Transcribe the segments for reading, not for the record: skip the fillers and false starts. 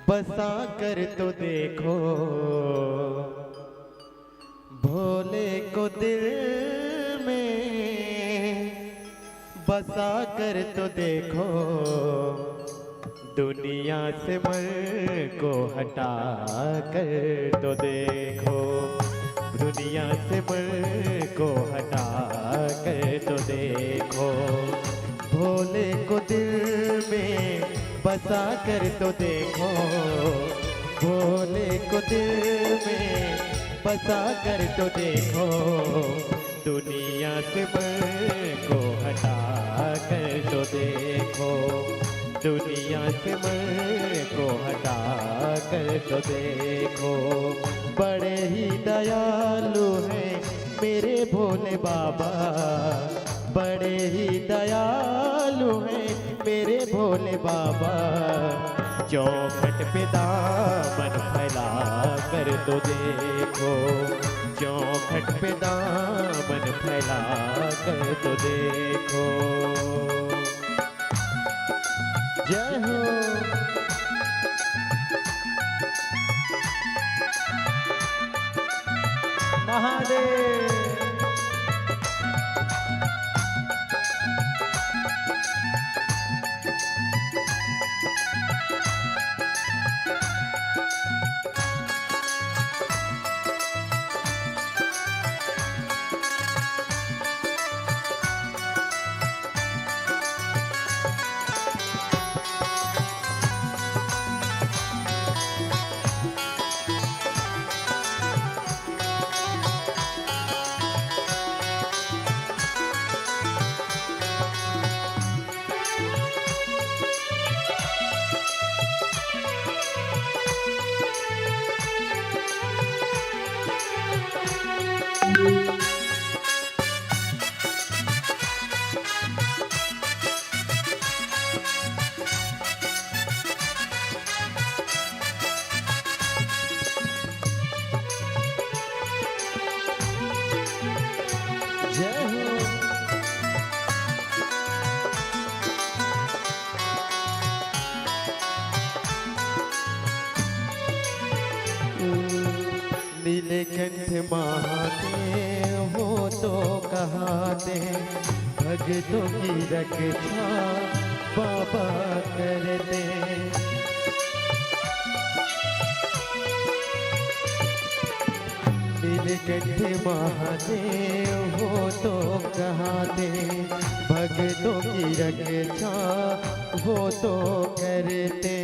बसा कर तो देखो भोले को दिल में, बसा कर तो देखो दुनिया से मन को हटा कर तो देखो, दुनिया से मन को हटा कर तो देखो, भोले को दिल में बसा कर तो देखो, भोले को दिल में बसा कर तो देखो, दुनिया से मन को हटा कर तो देखो, दुनिया से मन को हटा कर तो देखो। बड़े ही दयालु हैं मेरे भोले बाबा, बड़े ही दयालु हैं मेरे भोले बाबा, चौखट पे दामन फैला कर तो देखो, चौखट पे दामन फैला कर तो देखो। जय हो। महादेव। नीलकंठ महादेव हो तो कहाते, भक्तों की रक्षा बाबा करते। नीलकंठ महादेव हो तो कहाते, भक्तों की रक्षा हो तो करते,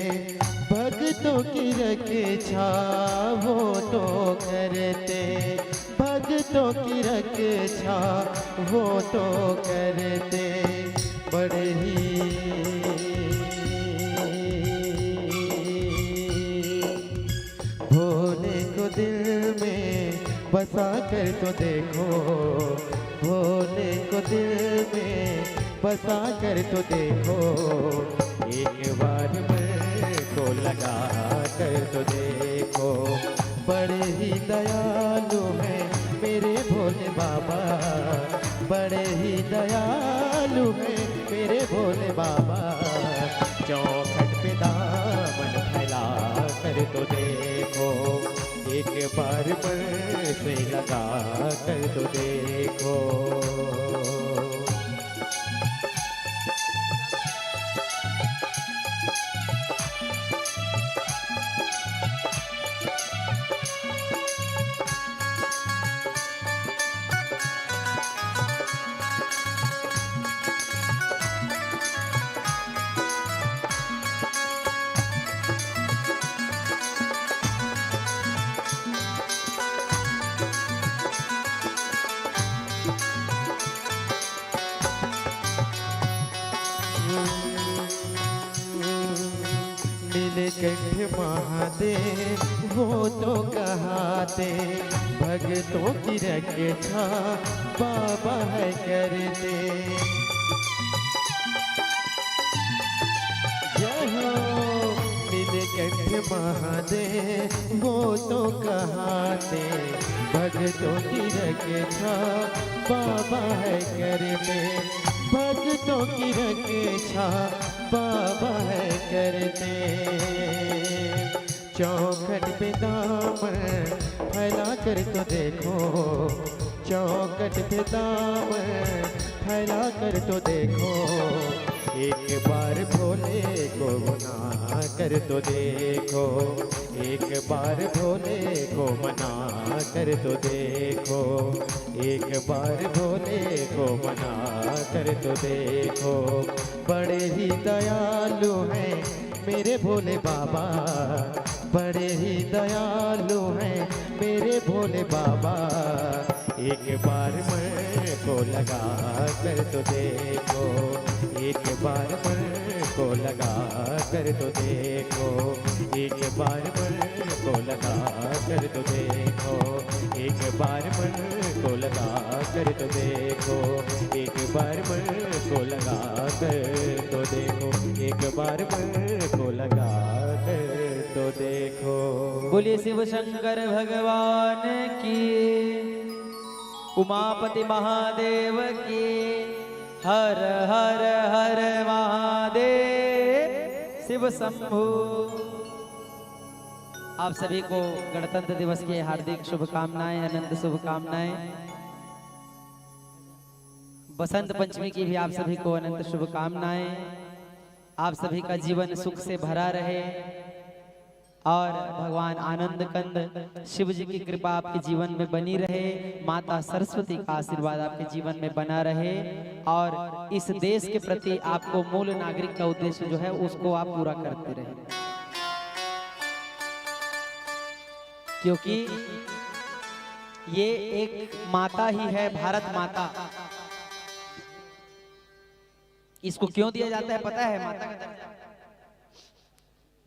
भक्तों की रक्षा वो तो करते, भक्तों की रक्षा वो तो करते। बड़े ही भोले को दिल में बसा कर तो देखो, भोले को दिल में बसा कर तो देखो, एक बार को लगा कर तो देखो। बड़े ही दयालु हैं मेरे भोले बाबा, बड़े ही दयालु हैं मेरे भोले बाबा, चौखट पे दामन फैला कर तो देखो, एक बार मन से लगा कर तो देखो। नीलकंठ महादेव वो तो कहाते, भक्तों की रक्षा बाबा है करते। जय हो। नीलकंठ महादेव वो तो कहाते, भक्तों की रक्षा बाबा है करते, भक्तों की रक्षा बाबा है करते। चौखट पे दामन फैला कर तो देखो, चौखट पे दामन फैला कर तो देखो, एक बार भोले को मना कर तो देखो, एक बार भोले को मना कर तो देखो, एक बार भोले को मना कर तो देखो। बड़े ही दयालु हैं मेरे भोले बाबा, बड़े ही दयालु हैं मेरे भोले बाबा, एक बार मन को लगा कर तो देखो, एक बार मन को लगा कर तो देखो, एक बार मन को लगा कर तो देखो, एक बार मन को लगा कर तो देखो, एक बार मन को लगा कर तो देखो, एक बार मन को लगा कर तो देखो। बोलिए शिव शंकर भगवान की, उमापति महादेव की, हर हर हर महादेव शिव शंभु। आप सभी को गणतंत्र दिवस की हार्दिक शुभकामनाएं, अनंत शुभकामनाएं। बसंत पंचमी की भी आप सभी को अनंत शुभकामनाएं। आप सभी का जीवन सुख से भरा रहे और भगवान आनंद कंद शिव जी की कृपा आपके जीवन में बनी रहे, माता सरस्वती का आशीर्वाद आपके जीवन में बना रहे और इस देश के प्रति आपको मूल नागरिक का उद्देश्य जो है उसको आप पूरा करते रहे, क्योंकि ये एक माता ही है, भारत माता। इसको क्यों दिया जाता है पता है? माता का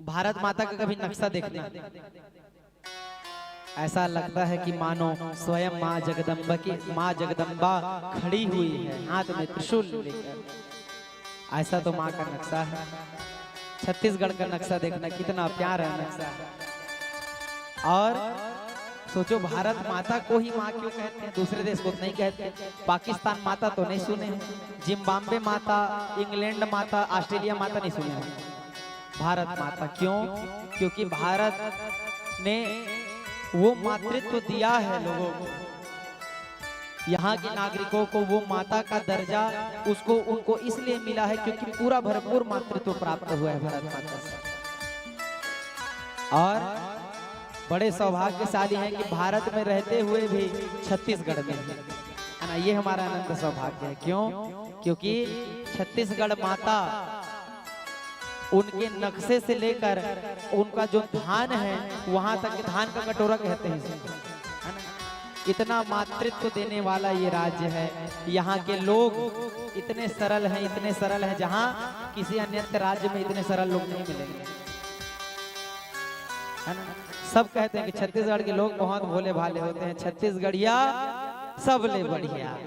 भारत माता का कभी नक्शा देखना, ऐसा लगता है कि मानो स्वयं माँ जगदम्बा की माँ जगदम्बा खड़ी हुई है हाथ में त्रिशूल लेकर। ऐसा तो माँ का नक्शा है। छत्तीसगढ़ का नक्शा देखना, कितना प्यारा नक्शा है। और सोचो भारत माता को ही माँ क्यों कहते हैं, दूसरे देश को नहीं कहते। पाकिस्तान माता तो नहीं सुने हैं, जिम्बाब्वे माता, इंग्लैंड माता, ऑस्ट्रेलिया माता नहीं सुने हैं। भारत माता क्यों? क्योंकि भारत ने वो मातृत्व दिया है लोगों को, यहाँ के नागरिकों को वो माता का दर्जा उसको उनको इसलिए मिला है क्योंकि पूरा भरपूर मातृत्व प्राप्त हुआ है भारत माता से। और बड़े सौभाग्यशाली हैं कि भारत में रहते हुए भी छत्तीसगढ़ में है ना, ये हमारा अनंत सौभाग्य है। क्यों? क्योंकि छत्तीसगढ़ माता उनके नक्शे से लेकर उनका जो धान है वहां तक, धान का कटोरा कहते हैं, है ना, इतना मातृत्व देने वाला ये राज्य है। यहाँ के लोग इतने सरल हैं, इतने सरल हैं, जहाँ किसी अन्य राज्य में इतने सरल लोग नहीं मिलेंगे, है ना। सब कहते हैं कि छत्तीसगढ़ के लोग बहुत भोले भाले होते हैं, छत्तीसगढ़िया सबले बढ़िया।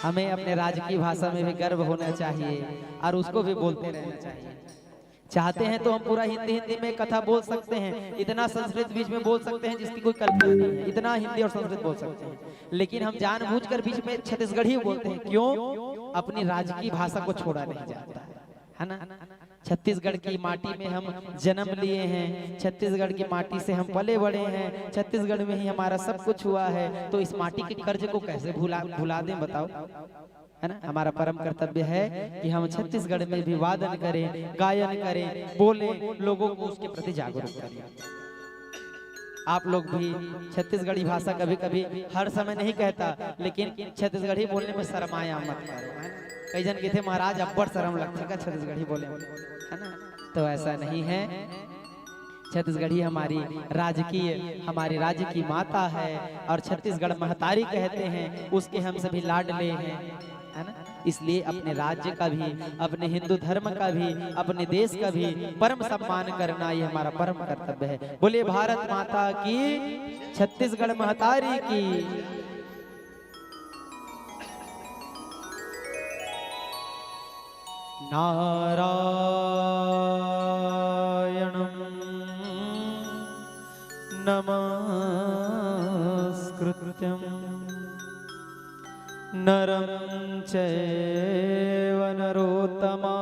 हमें अपने राज्य की भाषा में भी गर्व होना चाहिए और उसको भी बोलते रहना चाहिए। चाहते हैं तो हम पूरा हिंदी में कथा बोल सकते हैं, इतना संस्कृत बीच में बोल सकते हैं जिसकी कोई कल्पना नहीं है, इतना हिंदी और संस्कृत बोल सकते हैं, लेकिन हम जानबूझकर बीच में छत्तीसगढ़ी बोलते हैं। क्यों? अपनी राज्य की भाषा को छोड़ा नहीं जाता है ना। छत्तीसगढ़ की माटी में हम जन्म लिए हैं, छत्तीसगढ़ की माटी से हम पले बड़े हैं, छत्तीसगढ़ में ही हमारा सब कुछ हुआ है, तो इस माटी के कर्ज को कैसे भुला दें बताओ, है ना। हमारा परम कर्तव्य है कि हम छत्तीसगढ़ में भी वादन करें, गायन करें, बोलें, लोगों को उसके प्रति जागरूक करें। आप लोग भी छत्तीसगढ़ी भाषा कभी कभी हर समय नहीं कहता, लेकिन छत्तीसगढ़ी बोलने में शर्माया मत करो। कई जन कहते महाराज अब्बड़ शर्म लगता है छत्तीसगढ़ी बोले, है ना, तो ऐसा नहीं है। छत्तीसगढ़ी हमारी राज्य की माता है और छत्तीसगढ़ महतारी कहते हैं, उसके हम सभी लाडले हैं, है ना। इसलिए अपने राज्य का भी, अपने हिंदू धर्म का भी, अपने देश का भी परम सम्मान करना ये हमारा परम कर्तव्य है। बोले भारत माता की, छत्तीसगढ़ महतारी की। नारायणं नमस्कृत्यं नरं चैव नरोत्तमा।